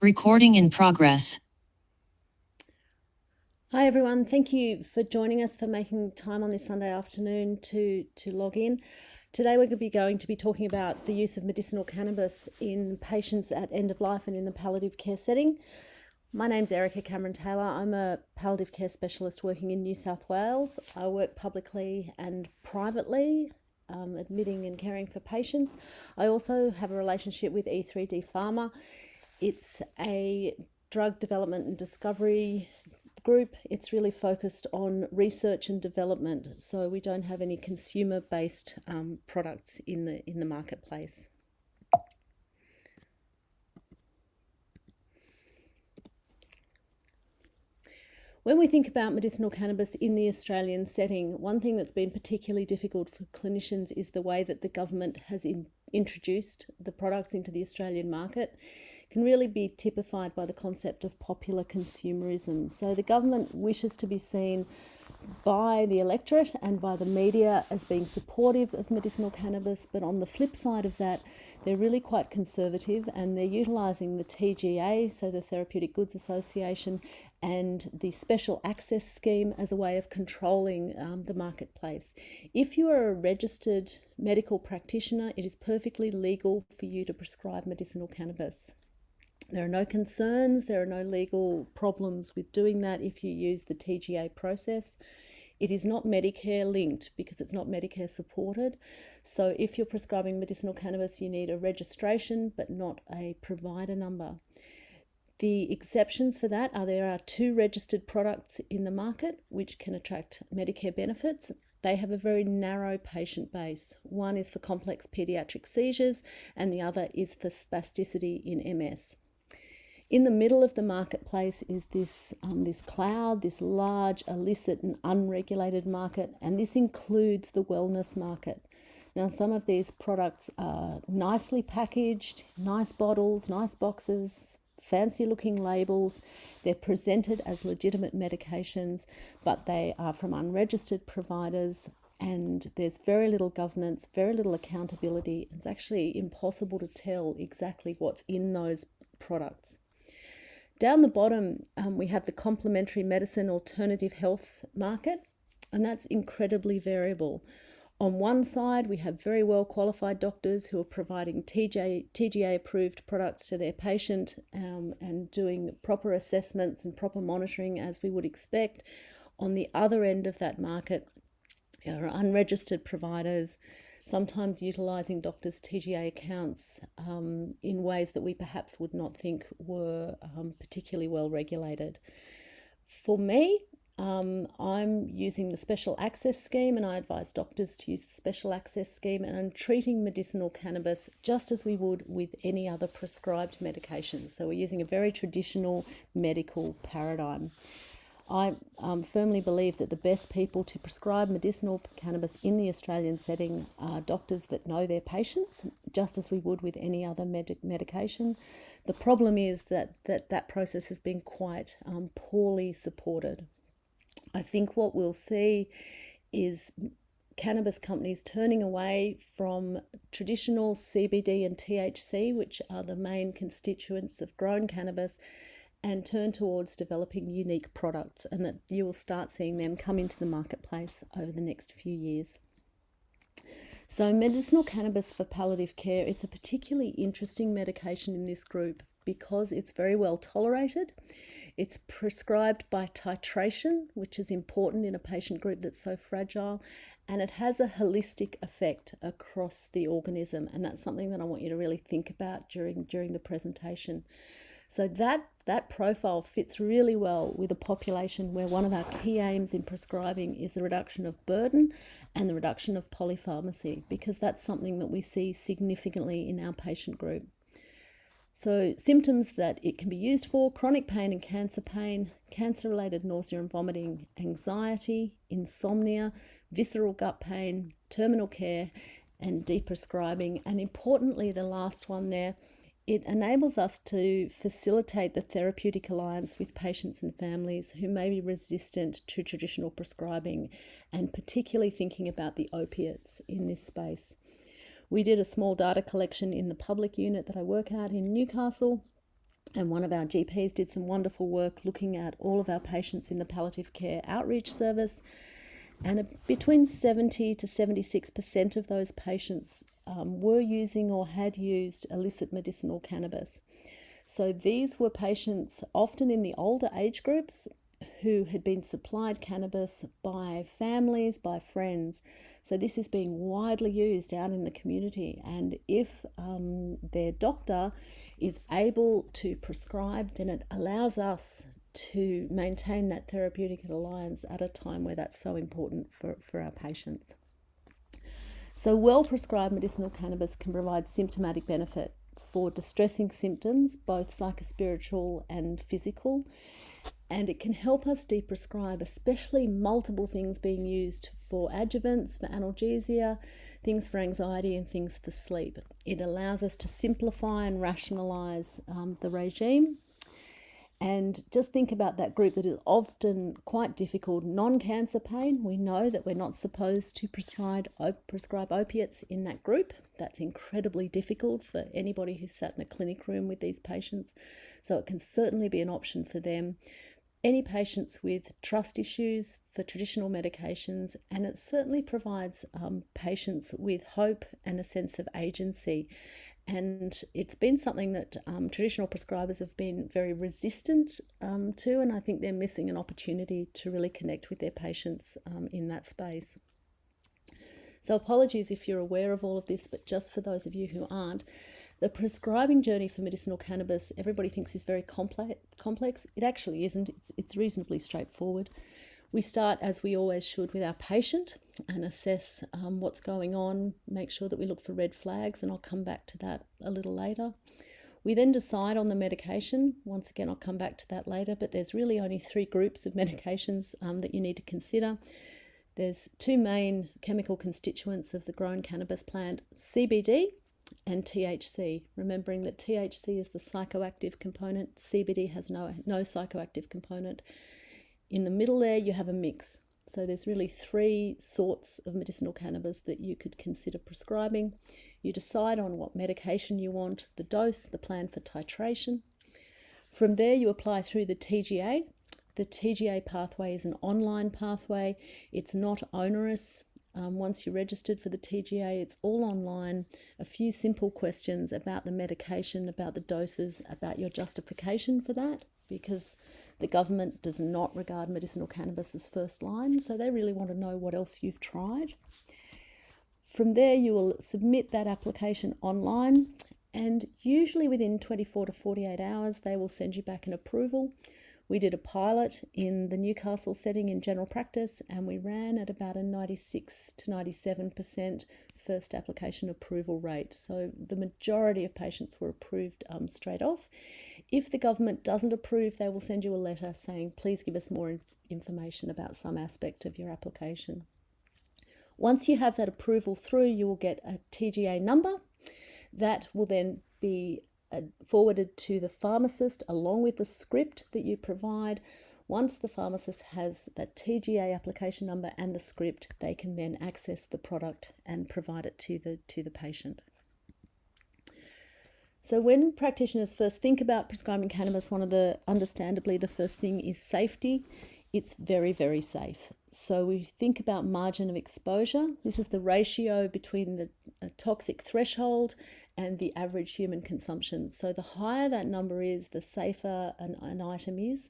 Recording in progress. Hi everyone, thank you for joining us, for making time on this Sunday afternoon to log in. Today we're going to be talking about the use of medicinal cannabis in patients at end of life and in the palliative care setting. My name's Erica Cameron-Taylor. I'm a palliative care specialist working in New South Wales. I work publicly and privately, admitting and caring for patients. I also have a relationship with E3D Pharma. It's a drug development and discovery group. It's really focused on research and development, so we don't have any consumer-based products in the marketplace. When we think about medicinal cannabis in the Australian setting, one thing that's been particularly difficult for clinicians is the way that the government has introduced the products into the Australian market. It can really be typified by the concept of popular consumerism. So the government wishes to be seen by the electorate and by the media as being supportive of medicinal cannabis, but on the flip side of that, they're really quite conservative and they're utilising the TGA, so the Therapeutic Goods Association, and the Special Access Scheme as a way of controlling the marketplace. If you are a registered medical practitioner, it is perfectly legal for you to prescribe medicinal cannabis. There are no concerns, there are no legal problems with doing that if you use the TGA process. It is not Medicare linked because it's not Medicare supported. So if you're prescribing medicinal cannabis, you need a registration but not a provider number. The exceptions for that are there are 2 registered products in the market which can attract Medicare benefits. They have a very narrow patient base. One is for complex pediatric seizures and the other is for spasticity in MS. In the middle of the marketplace is this cloud, this large illicit and unregulated market, and this includes the wellness market. Now, some of these products are nicely packaged, nice bottles, nice boxes, fancy looking labels. They're presented as legitimate medications, but they are from unregistered providers, and there's very little governance, very little accountability. It's actually impossible to tell exactly what's in those products. Down the bottom, we have the complementary medicine alternative health market, and that's incredibly variable. On one side, we have very well qualified doctors who are providing TGA approved products to their patient and doing proper assessments and proper monitoring as we would expect. On the other end of that market are unregistered providers, sometimes utilising doctors' TGA accounts in ways that we perhaps would not think were particularly well regulated. For me, I'm using the Special Access Scheme, and I advise doctors to use the Special Access Scheme, and I'm treating medicinal cannabis just as we would with any other prescribed medication. So we're using a very traditional medical paradigm. I firmly believe that the best people to prescribe medicinal cannabis in the Australian setting are doctors that know their patients, just as we would with any other medication. The problem is that process has been quite poorly supported. I think what we'll see is cannabis companies turning away from traditional CBD and THC, which are the main constituents of grown cannabis, and turn towards developing unique products, and that you will start seeing them come into the marketplace over the next few years. So medicinal cannabis for palliative care, it's a particularly interesting medication in this group because it's very well tolerated. It's prescribed by titration, which is important in a patient group that's so fragile, and it has a holistic effect across the organism, and that's something that I want you to really think about during the presentation. So that profile fits really well with a population where one of our key aims in prescribing is the reduction of burden and the reduction of polypharmacy, because that's something that we see significantly in our patient group. So symptoms that it can be used for: chronic pain and pain, cancer-related nausea and vomiting, anxiety, insomnia, visceral gut pain, terminal care, and deprescribing. And importantly, the last one there, it enables us to facilitate the therapeutic alliance with patients and families who may be resistant to traditional prescribing, and particularly thinking about the opiates in this space. We did a small data collection in the public unit that I work at in Newcastle, And one of our GPs did some wonderful work looking at all of our patients in the palliative care outreach service. And between 70 to 76% of those patients were using or had used illicit medicinal cannabis. So these were patients often in the older age groups who had been supplied cannabis by families, by friends. So this is being widely used out in the community. And if their doctor is able to prescribe, then it allows us to maintain that therapeutic alliance at a time where that's so important for our patients. So well-prescribed medicinal cannabis can provide symptomatic benefit for distressing symptoms, both psychospiritual and physical, and it can help us deprescribe, especially multiple things being used for adjuvants, for analgesia, things for anxiety and things for sleep. It allows us to simplify and rationalize the regime. And just think about that group that is often quite difficult, non-cancer pain. We know that we're not supposed to prescribe opiates in that group. That's incredibly difficult for anybody who's sat in a clinic room with these patients. So it can certainly be an option for them. Any patients with trust issues for traditional medications, and it certainly provides patients with hope and a sense of agency. And it's been something that traditional prescribers have been very resistant to, and I think they're missing an opportunity to really connect with their patients in that space. So apologies if you're aware of all of this, but just for those of you who aren't, the prescribing journey for medicinal cannabis, everybody thinks is very complex. It actually isn't. It's reasonably straightforward. We start, as we always should, with our patient and assess what's going on, make sure that we look for red flags, and I'll come back to that a little later. We then decide on the medication. Once again, I'll come back to that later, but there's really only 3 groups of medications that you need to consider. There's 2 main chemical constituents of the grown cannabis plant, CBD and THC, remembering that THC is the psychoactive component, CBD has no psychoactive component. In the middle there, you have a mix. So there's really 3 sorts of medicinal cannabis that you could consider prescribing. You decide on what medication you want, the dose, the plan for titration. From there, you apply through the TGA. The TGA pathway is an online pathway. It's not onerous. Once you're registered for the TGA, it's all online. A few simple questions about the medication, about the doses, about your justification for that, because the government does not regard medicinal cannabis as first line, so they really want to know what else you've tried. From there, you will submit that application online, and usually within 24 to 48 hours, they will send you back an approval. We did a pilot in the Newcastle setting in general practice, and we ran at about a 96 to 97% first application approval rate. So the majority of patients were approved straight off. If the government doesn't approve, they will send you a letter saying, please give us more information about some aspect of your application. Once you have that approval through, you will get a TGA number that will then be forwarded to the pharmacist along with the script that you provide. Once the pharmacist has that TGA application number and the script, they can then access the product and provide it to the patient. So when practitioners first think about prescribing cannabis, understandably, the first thing is safety. It's very, very safe. So we think about margin of exposure. This is the ratio between the toxic threshold and the average human consumption. So the higher that number is, the safer an item is.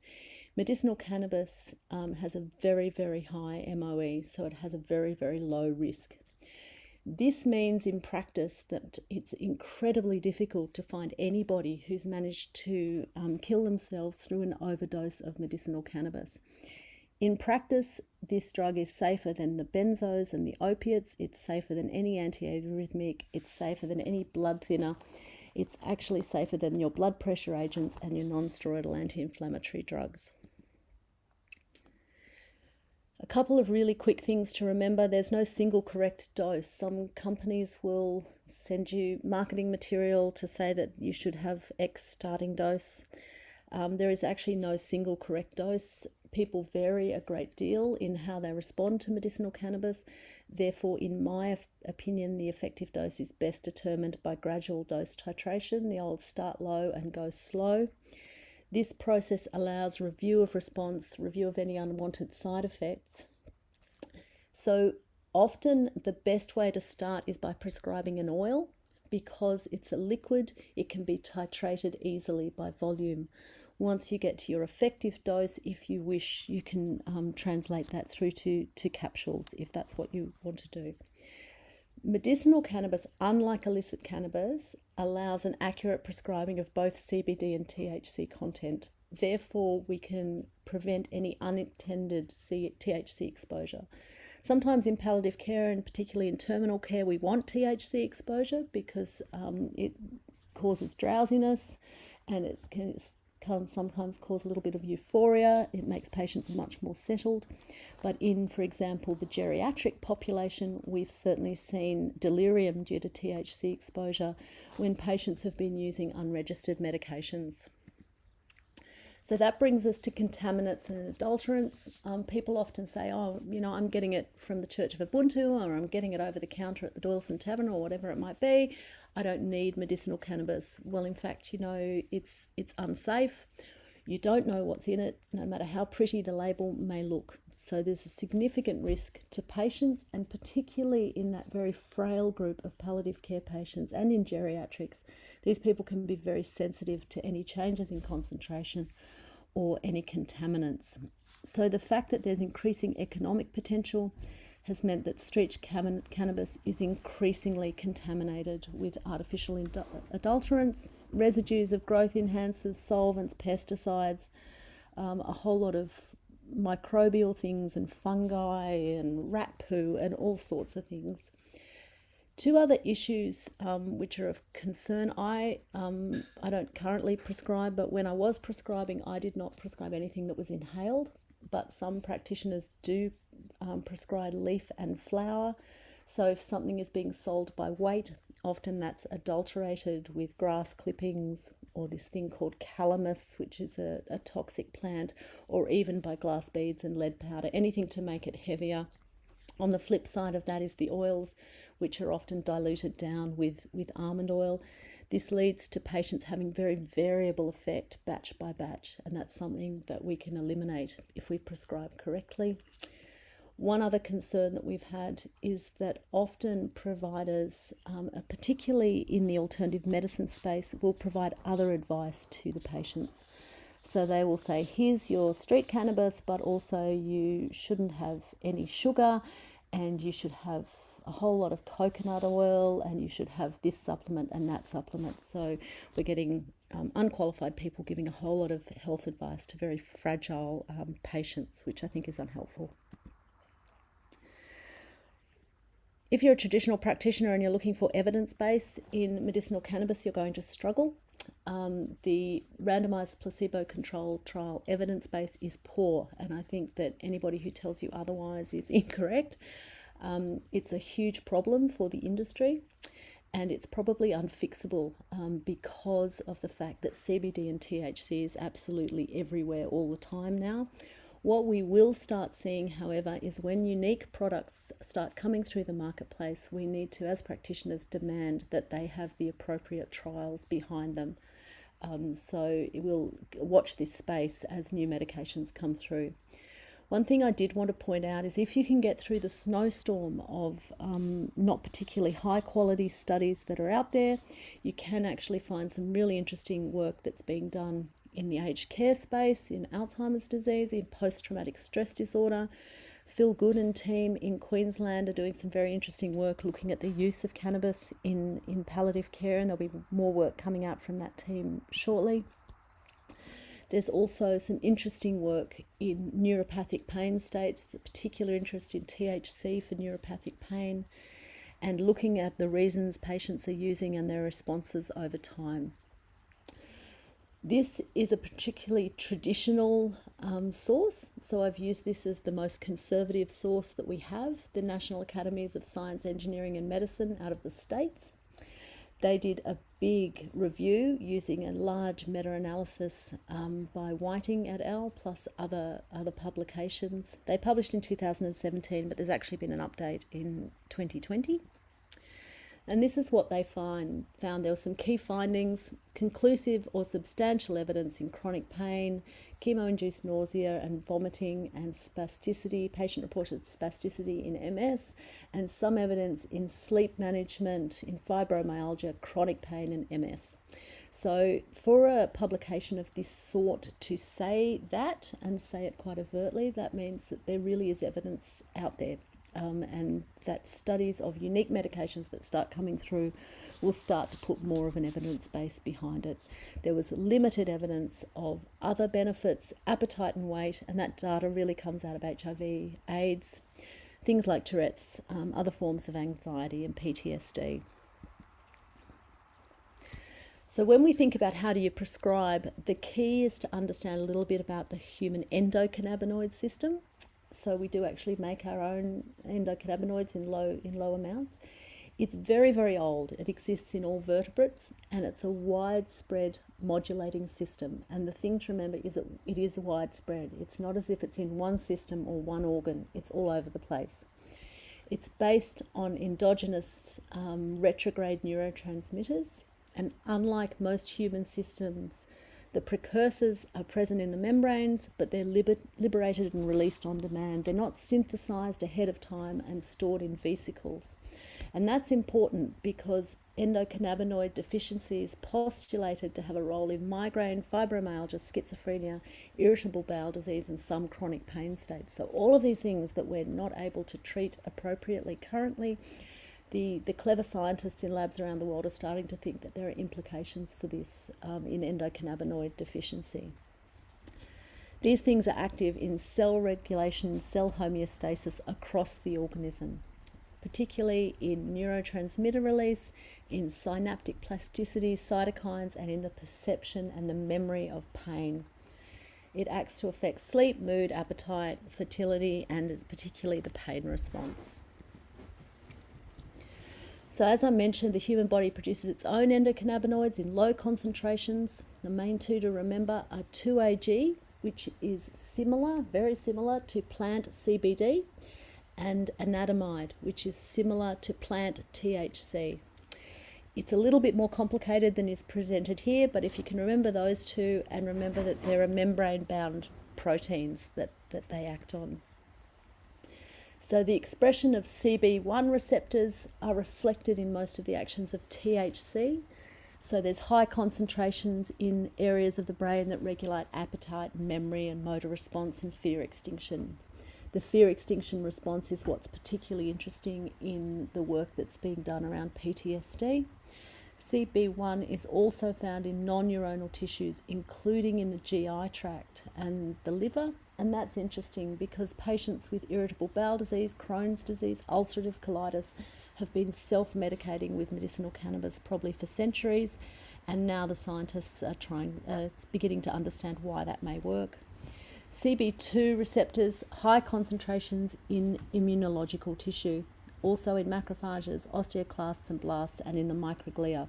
Medicinal cannabis has a very, very high MOE, so it has a very, very low risk. This means in practice that it's incredibly difficult to find anybody who's managed to kill themselves through an overdose of medicinal cannabis. In practice, this drug is safer than the benzos and the opiates. It's safer than any antiarrhythmic. It's safer than any blood thinner. It's actually safer than your blood pressure agents and your non-steroidal anti-inflammatory drugs. A couple of really quick things to remember. There's no single correct dose. Some companies will send you marketing material to say that you should have X starting dose. There is actually no single correct dose. People vary a great deal in how they respond to medicinal cannabis. Therefore, in my opinion, the effective dose is best determined by gradual dose titration, the old start low and go slow. This process allows review of response, review of any unwanted side effects. So often the best way to start is by prescribing an oil. Because it's a liquid, it can be titrated easily by volume. Once you get to your effective dose, if you wish, you can translate that through to capsules if that's what you want to do. Medicinal cannabis, unlike illicit cannabis, allows an accurate prescribing of both CBD and THC content. Therefore, we can prevent any unintended THC exposure. Sometimes in palliative care, and particularly in terminal care, we want THC exposure because it causes drowsiness, and it can sometimes cause a little bit of euphoria. It makes patients much more settled. But in, for example, the geriatric population, we've certainly seen delirium due to THC exposure when patients have been using unregistered medications. So that brings us to contaminants and adulterants. People often say, oh, I'm getting it from the Church of Ubuntu, or I'm getting it over the counter at the Doyleson Tavern, or whatever it might be. I don't need medicinal cannabis. Well, in fact, it's unsafe. You don't know what's in it, no matter how pretty the label may look. So there's a significant risk to patients, and particularly in that very frail group of palliative care patients and in geriatrics. These people can be very sensitive to any changes in concentration or any contaminants. So the fact that there's increasing economic potential has meant that street cannabis is increasingly contaminated with artificial adulterants, residues of growth enhancers, solvents, pesticides, a whole lot of microbial things and fungi and rat poo and all sorts of things. Two other issues which are of concern. I don't currently prescribe, but when I was prescribing, I did not prescribe anything that was inhaled. But some practitioners do prescribe leaf and flower. So if something is being sold by weight, often that's adulterated with grass clippings or this thing called calamus, which is a toxic plant, or even by glass beads and lead powder, anything to make it heavier. On the flip side of that is the oils, which are often diluted down with almond oil. This leads to patients having very variable effect batch by batch, and that's something that we can eliminate if we prescribe correctly. One other concern that we've had is that often providers, particularly in the alternative medicine space, will provide other advice to the patients. So they will say, here's your street cannabis, but also you shouldn't have any sugar, and you should have a whole lot of coconut oil, and you should have this supplement and that supplement. So we're getting unqualified people giving a whole lot of health advice to very fragile patients, which I think is unhelpful. If you're a traditional practitioner and you're looking for evidence base in medicinal cannabis, you're going to struggle. The randomized placebo-controlled trial evidence base is poor, and I think that anybody who tells you otherwise is incorrect. It's a huge problem for the industry, and it's probably unfixable because of the fact that CBD and THC is absolutely everywhere all the time now. What we will start seeing, however, is when unique products start coming through the marketplace, we need to, as practitioners, demand that they have the appropriate trials behind them. So we'll watch this space as new medications come through. One thing I did want to point out is if you can get through the snowstorm of not particularly high quality studies that are out there, you can actually find some really interesting work that's being done in the aged care space, in Alzheimer's disease, in post-traumatic stress disorder. Phil Good and team in Queensland are doing some very interesting work looking at the use of cannabis in palliative care, and there'll be more work coming out from that team shortly. There's also some interesting work in neuropathic pain states, the particular interest in THC for neuropathic pain, and looking at the reasons patients are using and their responses over time. This is a particularly traditional source, so I've used this as the most conservative source that we have, the National Academies of Science, Engineering and Medicine out of the States. They did a big review using a large meta-analysis by Whiting et al. Plus other publications. They published in 2017, but there's actually been an update in 2020. And this is what they found. There were some key findings: conclusive or substantial evidence in chronic pain, chemo-induced nausea and vomiting, and spasticity, patient-reported spasticity in MS, and some evidence in sleep management, in fibromyalgia, chronic pain, and MS. So for a publication of this sort to say that, and say it quite overtly, that means that there really is evidence out there. And that studies of unique medications that start coming through will start to put more of an evidence base behind it. There was limited evidence of other benefits, appetite and weight, and that data really comes out of HIV, AIDS, things like Tourette's, other forms of anxiety and PTSD. So when we think about how do you prescribe, the key is to understand a little bit about the human endocannabinoid system. So we do actually make our own endocannabinoids in low amounts. It's very, very old. It exists in all vertebrates, and it's a widespread modulating system. And the thing to remember is that it is widespread. It's not as if it's in one system or one organ. It's all over the place. It's based on endogenous retrograde neurotransmitters, and unlike most human systems, the precursors are present in the membranes, but they're liberated and released on demand. They're not synthesized ahead of time and stored in vesicles. And that's important because endocannabinoid deficiency is postulated to have a role in migraine, fibromyalgia, schizophrenia, irritable bowel disease, and some chronic pain states. So all of these things that we're not able to treat appropriately currently, the clever scientists in labs around the world are starting to think that there are implications for this in endocannabinoid deficiency. These things are active in cell regulation, cell homeostasis across the organism, particularly in neurotransmitter release, in synaptic plasticity, cytokines, and in the perception and the memory of pain. It acts to affect sleep, mood, appetite, fertility, and particularly the pain response. So as I mentioned, the human body produces its own endocannabinoids in low concentrations. The main two to remember are 2-AG, which is similar, very similar to plant CBD, and anandamide, which is similar to plant THC. It's a little bit more complicated than is presented here, but if you can remember those two and remember that there are membrane-bound proteins that they act on. So the expression of CB1 receptors are reflected in most of the actions of THC. So there's high concentrations in areas of the brain that regulate appetite, memory, and motor response, and fear extinction. The fear extinction response is what's particularly interesting in the work that's being done around PTSD. CB1 is also found in non-neuronal tissues, including in the GI tract and the liver. And that's interesting because patients with irritable bowel disease, Crohn's disease, ulcerative colitis have been self-medicating with medicinal cannabis probably for centuries. And now the scientists are beginning to understand why that may work. CB2 receptors, high concentrations in immunological tissue, also in macrophages, osteoclasts and blasts, and in the microglia.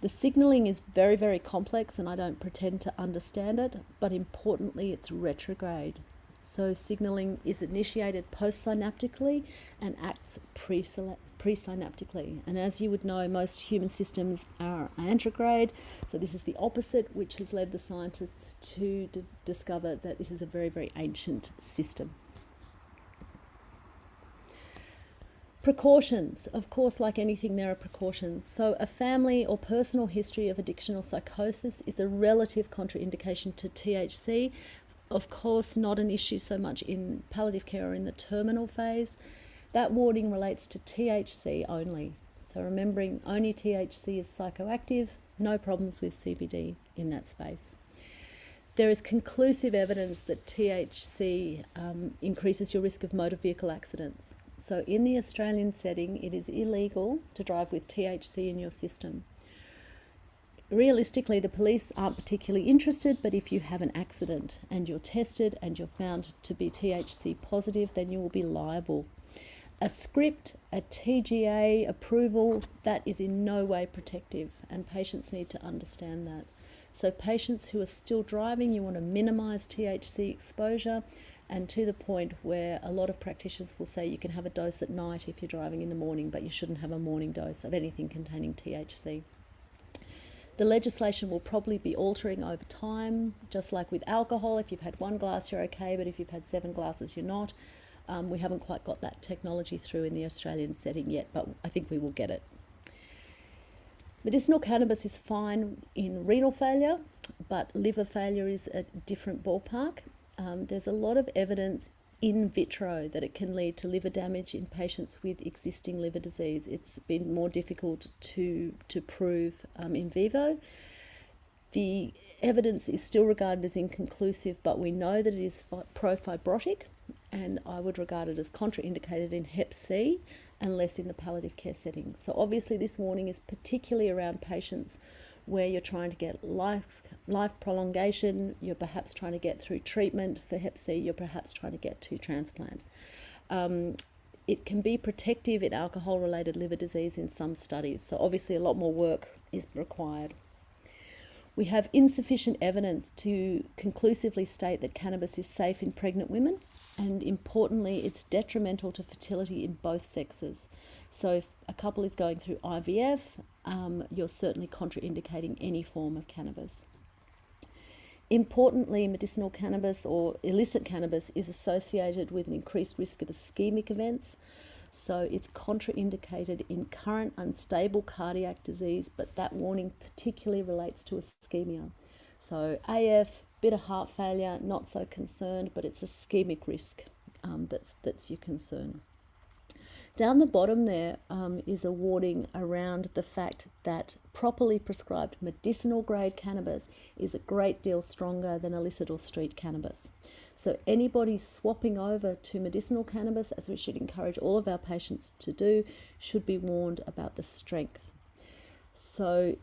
The signalling is very, very complex, and I don't pretend to understand it, but importantly, it's retrograde. So signalling is initiated postsynaptically and acts presynaptically. And as you would know, most human systems are anterograde, so this is the opposite, which has led the scientists to discover that this is a very, very ancient system. Precautions. Of course, like anything, there are precautions. So a family or personal history of addiction or psychosis is a relative contraindication to THC. Of course, not an issue so much in palliative care or in the terminal phase. That warning relates to THC only. So remembering only THC is psychoactive, no problems with CBD in that space. There is conclusive evidence that THC increases your risk of motor vehicle accidents. So in the Australian setting, it is illegal to drive with THC in your system. Realistically, the police aren't particularly interested, but if you have an accident and you're tested and you're found to be THC positive, then you will be liable. A script, a TGA approval, that is in no way protective, and patients need to understand that. So patients who are still driving, you want to minimize THC exposure, and to the point where a lot of practitioners will say you can have a dose at night if you're driving in the morning, but you shouldn't have a morning dose of anything containing THC. The legislation will probably be altering over time, just like with alcohol. If you've had one glass, you're okay, but if you've had 7 glasses, you're not. We haven't quite got that technology through in the Australian setting yet, but I think we will get it. Medicinal cannabis is fine in renal failure, but liver failure is a different ballpark. There's a lot of evidence in vitro that it can lead to liver damage in patients with existing liver disease. It's been more difficult to prove in vivo. The evidence is still regarded as inconclusive, but we know that it is pro-fibrotic, and I would regard it as contraindicated in Hep C and less in the palliative care setting. So obviously this warning is particularly around patients where you're trying to get life prolongation, you're perhaps trying to get through treatment for Hep C, you're perhaps trying to get to transplant. It can be protective in alcohol-related liver disease in some studies, so obviously a lot more work is required. We have insufficient evidence to conclusively state that cannabis is safe in pregnant women, and importantly, it's detrimental to fertility in both sexes. So if a couple is going through IVF, you're certainly contraindicating any form of cannabis. Importantly, medicinal cannabis or illicit cannabis is associated with an increased risk of ischemic events. So it's contraindicated in current unstable cardiac disease, but that warning particularly relates to ischemia. So AF, bit of heart failure, not so concerned, but it's ischemic risk that's your concern. Down the bottom there is a warning around the fact that properly prescribed medicinal grade cannabis is a great deal stronger than illicit or street cannabis. So anybody swapping over to medicinal cannabis, as we should encourage all of our patients to do, should be warned about the strength. So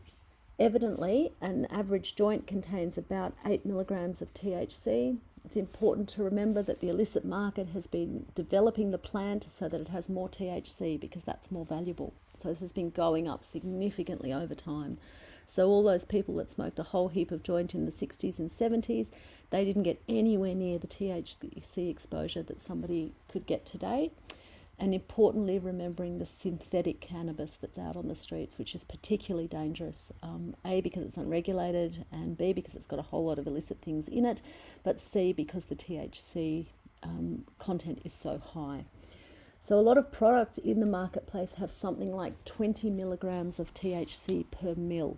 evidently, an average joint contains about 8 milligrams of THC. It's important to remember that the illicit market has been developing the plant so that it has more THC because that's more valuable. So this has been going up significantly over time. So all those people that smoked a whole heap of joint in the 60s and 70s, they didn't get anywhere near the THC exposure that somebody could get today. And importantly, remembering the synthetic cannabis that's out on the streets, which is particularly dangerous, A, because it's unregulated, and B, because it's got a whole lot of illicit things in it, but C, because the THC content is so high. So a lot of products in the marketplace have something like 20 milligrams of THC per mil.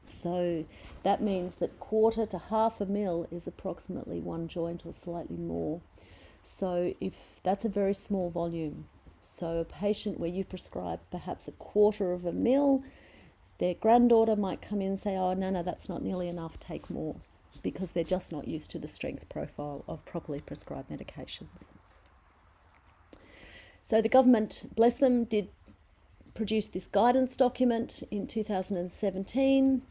So that means that quarter to half a mil is approximately 1 joint or slightly more. So if that's a very small volume, so a patient where you prescribe perhaps a quarter of a mil, their granddaughter might come in and say, oh, no, that's not nearly enough, take more, because they're just not used to the strength profile of properly prescribed medications. So the government, bless them, did produce this guidance document in 2017.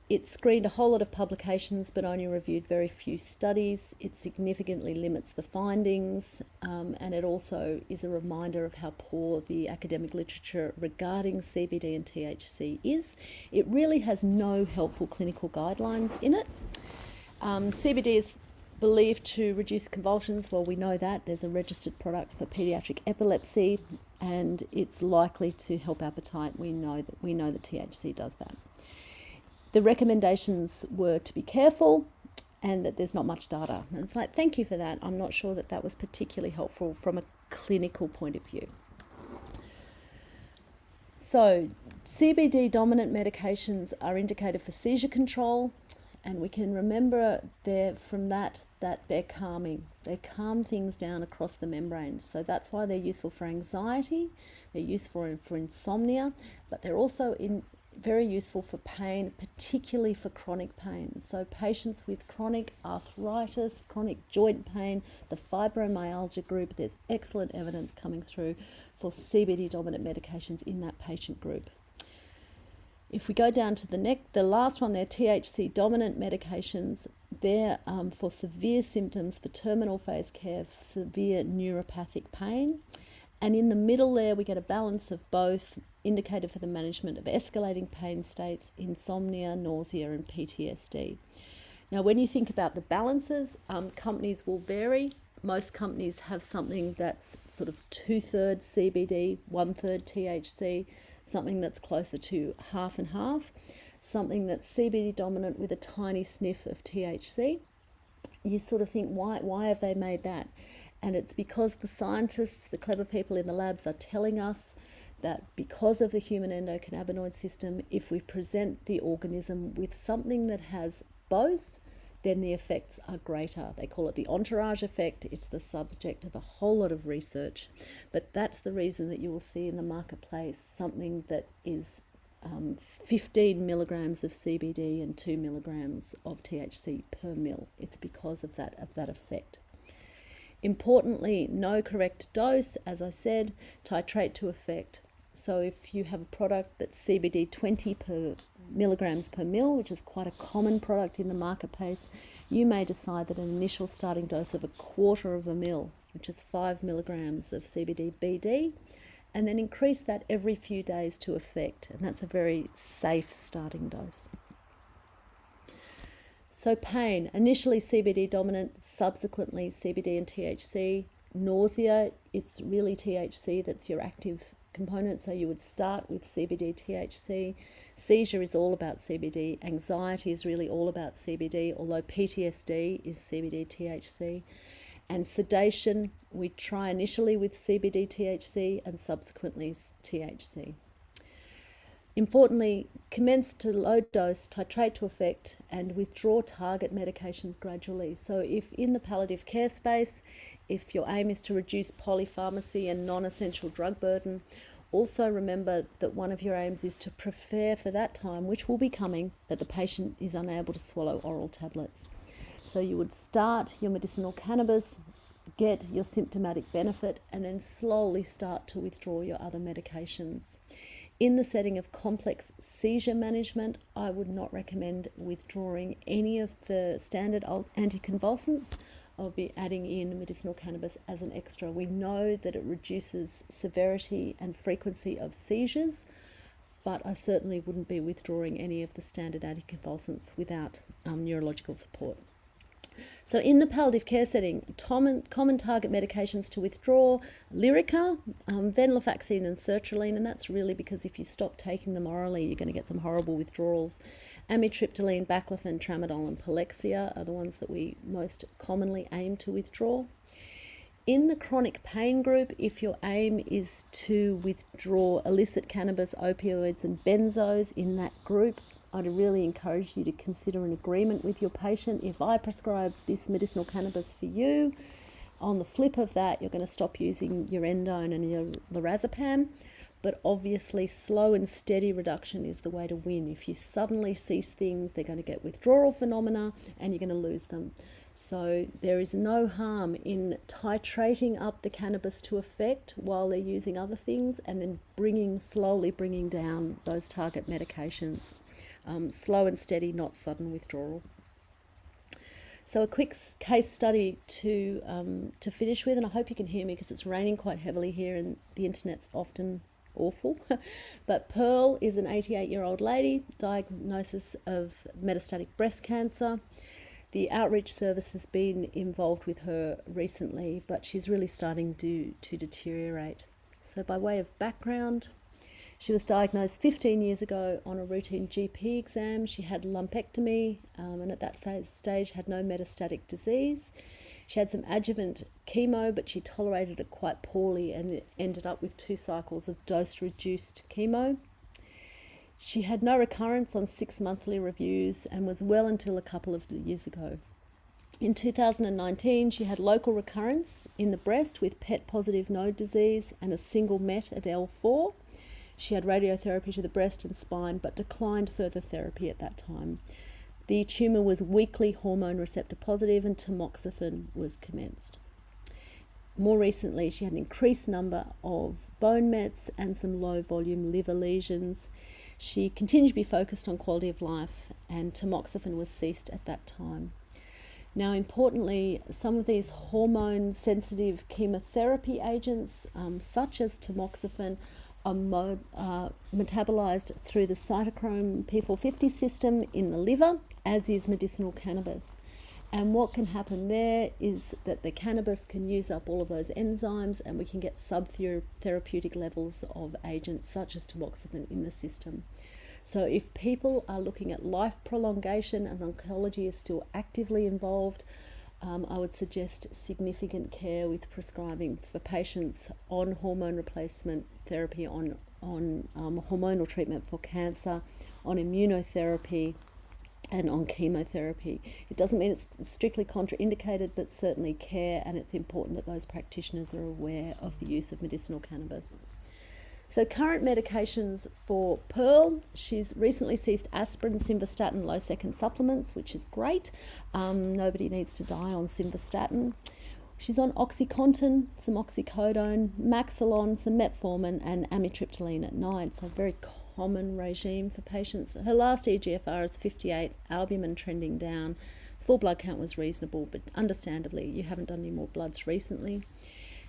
It screened a whole lot of publications but only reviewed very few studies. It significantly limits the findings, and it also is a reminder of how poor the academic literature regarding CBD and THC is. It really has no helpful clinical guidelines in it. CBD is believed to reduce convulsions. Well, we know that. There's a registered product for pediatric epilepsy, and it's likely to help appetite. We know that THC does that. The recommendations were to be careful and that there's not much data. And it's like, thank you for that. I'm not sure that that was particularly helpful from a clinical point of view. So CBD dominant medications are indicated for seizure control, and we can remember from that they're calming. They calm things down across the membranes. So that's why they're useful for anxiety, they're useful for insomnia, but they're also very useful for pain, particularly for chronic pain. So patients with chronic arthritis, chronic joint pain, the fibromyalgia group, there's excellent evidence coming through for CBD dominant medications in that patient group. If we go down to the last one there, THC dominant medications, they're for severe symptoms, for terminal phase care, severe neuropathic pain. And in the middle there, we get a balance of both, indicated for the management of escalating pain states, insomnia, nausea, and PTSD. Now, when you think about the balances, companies will vary. Most companies have something that's sort of 2/3 CBD, 1/3 THC, something that's closer to half and half, something that's CBD dominant with a tiny sniff of THC. You sort of think, why have they made that? And it's because the scientists, the clever people in the labs, are telling us that because of the human endocannabinoid system, if we present the organism with something that has both, then the effects are greater. They call it the entourage effect. It's the subject of a whole lot of research, but that's the reason that you will see in the marketplace something that is 15 milligrams of CBD and 2 milligrams of THC per mil. It's because of that effect. Importantly, no correct dose, as I said, titrate to effect. So if you have a product that's CBD 20 milligrams per mil, which is quite a common product in the marketplace, you may decide that an initial starting dose of 1/4 of a mil, which is 5 milligrams of CBD BD, and then increase that every few days to effect. And that's a very safe starting dose. So pain, initially CBD dominant, subsequently CBD and THC. Nausea, it's really THC that's your active component, so you would start with CBD THC. Seizure is all about CBD. Anxiety is really all about CBD, although PTSD is CBD THC. And sedation, we try initially with CBD THC and subsequently THC. Importantly, commence to low dose, titrate to effect, and withdraw target medications gradually. So if in the palliative care space, if your aim is to reduce polypharmacy and non-essential drug burden, also remember that one of your aims is to prepare for that time, which will be coming, that the patient is unable to swallow oral tablets. So you would start your medicinal cannabis, get your symptomatic benefit, and then slowly start to withdraw your other medications. In the setting of complex seizure management, I would not recommend withdrawing any of the standard anticonvulsants. I'll be adding in medicinal cannabis as an extra. We know that it reduces severity and frequency of seizures, but I certainly wouldn't be withdrawing any of the standard anticonvulsants without neurological support. So in the palliative care setting, common target medications to withdraw: Lyrica, venlafaxine and sertraline, and that's really because if you stop taking them orally, you're going to get some horrible withdrawals. Amitriptyline, baclofen, tramadol and Palexia are the ones that we most commonly aim to withdraw. In the chronic pain group, if your aim is to withdraw illicit cannabis, opioids and benzos in that group, I'd really encourage you to consider an agreement with your patient. If I prescribe this medicinal cannabis for you, on the flip of that, you're going to stop using your endone and your lorazepam. But obviously, slow and steady reduction is the way to win. If you suddenly cease things, they're going to get withdrawal phenomena and you're going to lose them. So there is no harm in titrating up the cannabis to effect while they're using other things, and then slowly bringing down those target medications. Slow and steady, not sudden withdrawal. So a quick case study to finish with, and I hope you can hear me because it's raining quite heavily here and the internet's often awful. But Pearl is an 88-year-old lady, diagnosis of metastatic breast cancer. The outreach service has been involved with her recently, but she's really starting to deteriorate. So by way of background, she was diagnosed 15 years ago on a routine GP exam. She had lumpectomy and at that stage had no metastatic disease. She had some adjuvant chemo, but she tolerated it quite poorly and ended up with 2 cycles of dose-reduced chemo. She had no recurrence on 6 monthly reviews and was well until a couple of years ago. In 2019, she had local recurrence in the breast with PET-positive node disease and a single MET at L4. She had radiotherapy to the breast and spine, but declined further therapy at that time. The tumour was weakly hormone receptor positive and tamoxifen was commenced. More recently, she had an increased number of bone mets and some low volume liver lesions. She continued to be focused on quality of life, and tamoxifen was ceased at that time. Now, importantly, some of these hormone-sensitive chemotherapy agents, such as tamoxifen, are metabolized through the cytochrome P450 system in the liver, as is medicinal cannabis. And what can happen there is that the cannabis can use up all of those enzymes, and we can get subtherapeutic levels of agents such as tamoxifen in the system. So if people are looking at life prolongation and oncology is still actively involved, I would suggest significant care with prescribing for patients on hormone replacement therapy, on hormonal treatment for cancer, on immunotherapy, and on chemotherapy. It doesn't mean it's strictly contraindicated, but certainly care, and it's important that those practitioners are aware of the use of medicinal cannabis. So current medications for Pearl, she's recently ceased aspirin, simvastatin, low-second supplements, which is great. Nobody needs to die on simvastatin. She's on OxyContin, some oxycodone, Maxilon, some metformin, and amitriptyline at night. So a very common regime for patients. Her last EGFR is 58, albumin trending down. Full blood count was reasonable, but understandably, you haven't done any more bloods recently.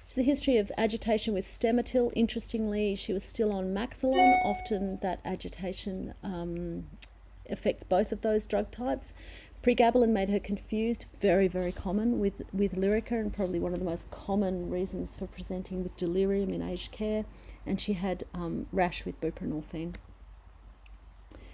She's a history of agitation with Stematil. Interestingly, she was still on Maxilon. Often that agitation affects both of those drug types. Pregabalin made her confused, very, very common with Lyrica, and probably one of the most common reasons for presenting with delirium in aged care. And she had rash with buprenorphine.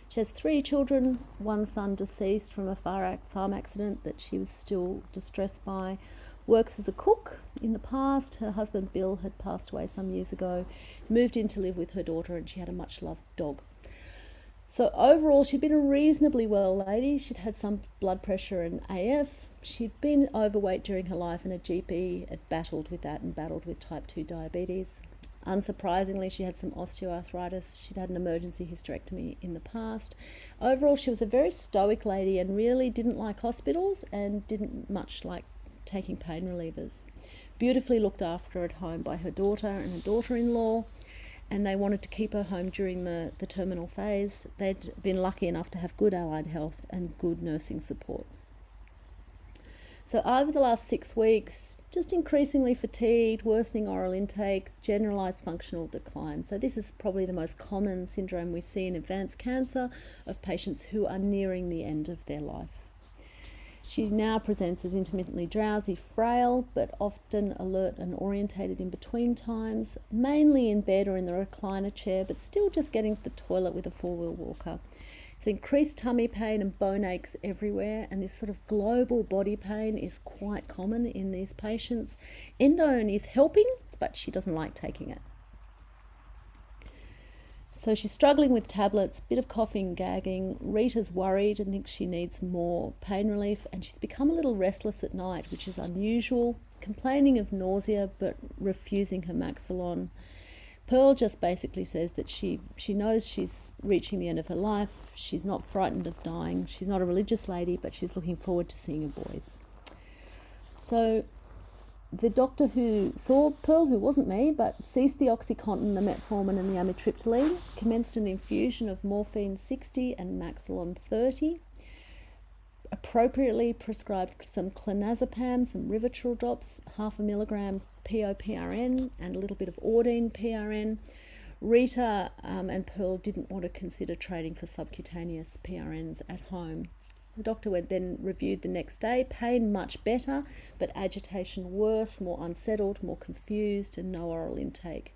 She has 3 children, one son deceased from a farm accident that she was still distressed by. Works as a cook in the past. Her husband Bill had passed away some years ago, moved in to live with her daughter, and she had a much loved dog. So overall, she'd been a reasonably well lady. She'd had some blood pressure and AF. She'd been overweight during her life, and a GP had battled with that and battled with type 2 diabetes. Unsurprisingly, she had some osteoarthritis. She'd had an emergency hysterectomy in the past. Overall, she was a very stoic lady and really didn't like hospitals and didn't much like taking pain relievers. Beautifully looked after at home by her daughter and her daughter-in-law, and they wanted to keep her home during the terminal phase. They'd been lucky enough to have good allied health and good nursing support. So over the last 6 weeks, just increasingly fatigued, worsening oral intake, generalized functional decline. So this is probably the most common syndrome we see in advanced cancer of patients who are nearing the end of their life. She now presents as intermittently drowsy, frail, but often alert and orientated in between times, mainly in bed or in the recliner chair, but still just getting to the toilet with a 4-wheel walker. It's increased tummy pain and bone aches everywhere, and this sort of global body pain is quite common in these patients. Endone is helping, but she doesn't like taking it. So she's struggling with tablets, bit of coughing, gagging. Rita's worried and thinks she needs more pain relief, and she's become a little restless at night, which is unusual, complaining of nausea but refusing her Maxilon. Pearl just basically says that she knows she's reaching the end of her life. She's not frightened of dying. She's not a religious lady, but she's looking forward to seeing her boys. So the doctor who saw Pearl, who wasn't me, but ceased the OxyContin, the metformin and the amitriptyline, commenced an infusion of morphine 60 and Maxilon 30, appropriately prescribed some clonazepam, some Rivotril drops, 0.5 milligram POPRN and a little bit of Ordine PRN. Rita and Pearl didn't want to consider trading for subcutaneous PRNs at home. The doctor went then reviewed the next day. Pain much better, but agitation worse, more unsettled, more confused, and no oral intake.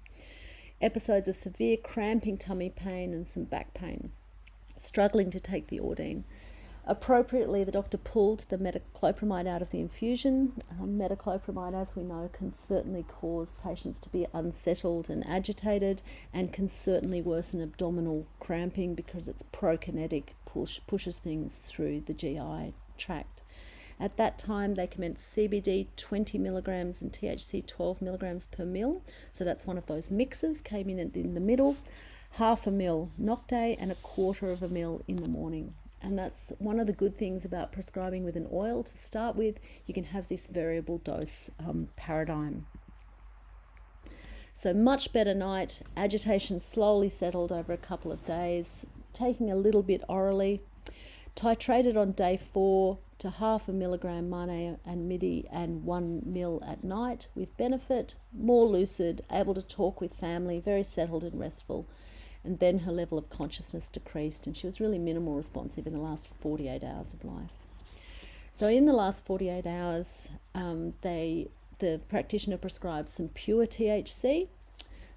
Episodes of severe cramping tummy pain and some back pain. Struggling to take the Ordine. Appropriately, the doctor pulled the metoclopramide out of the infusion. Metoclopramide, as we know, can certainly cause patients to be unsettled and agitated, and can certainly worsen abdominal cramping because it's prokinetic, pushes things through the GI tract. At that time, they commenced CBD 20 milligrams and THC 12 milligrams per mil. So that's one of those mixes, came in the middle, 0.5 ml Nocte and 1/4 ml in the morning. And that's one of the good things about prescribing with an oil. To start with, you can have this variable dose paradigm. So much better night, agitation slowly settled over a couple of days, taking a little bit orally, titrated on day 4 to 0.5 milligram Mane and Midi and 1 mil at night with benefit, more lucid, able to talk with family, very settled and restful. And then her level of consciousness decreased, and she was really minimal responsive in the last 48 hours of life. So in the last 48 hours, the practitioner prescribed some pure THC,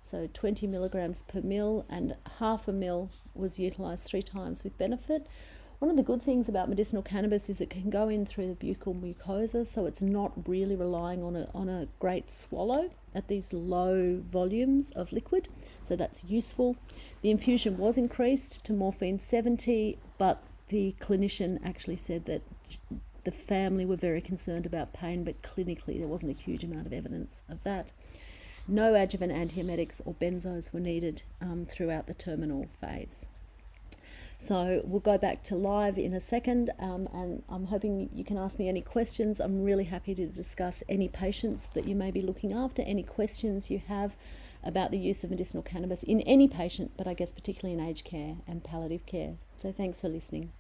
so 20 milligrams per mil, and 0.5 mil was utilised 3 times with benefit. One of the good things about medicinal cannabis is it can go in through the buccal mucosa, so it's not really relying on a great swallow at these low volumes of liquid, so that's useful. The infusion was increased to morphine 70, but the clinician actually said that the family were very concerned about pain, but clinically there wasn't a huge amount of evidence of that. No adjuvant antiemetics or benzos were needed throughout the terminal phase. So we'll go back to live in a second, and I'm hoping you can ask me any questions. I'm really happy to discuss any patients that you may be looking after, any questions you have about the use of medicinal cannabis in any patient, but I guess particularly in aged care and palliative care. So thanks for listening.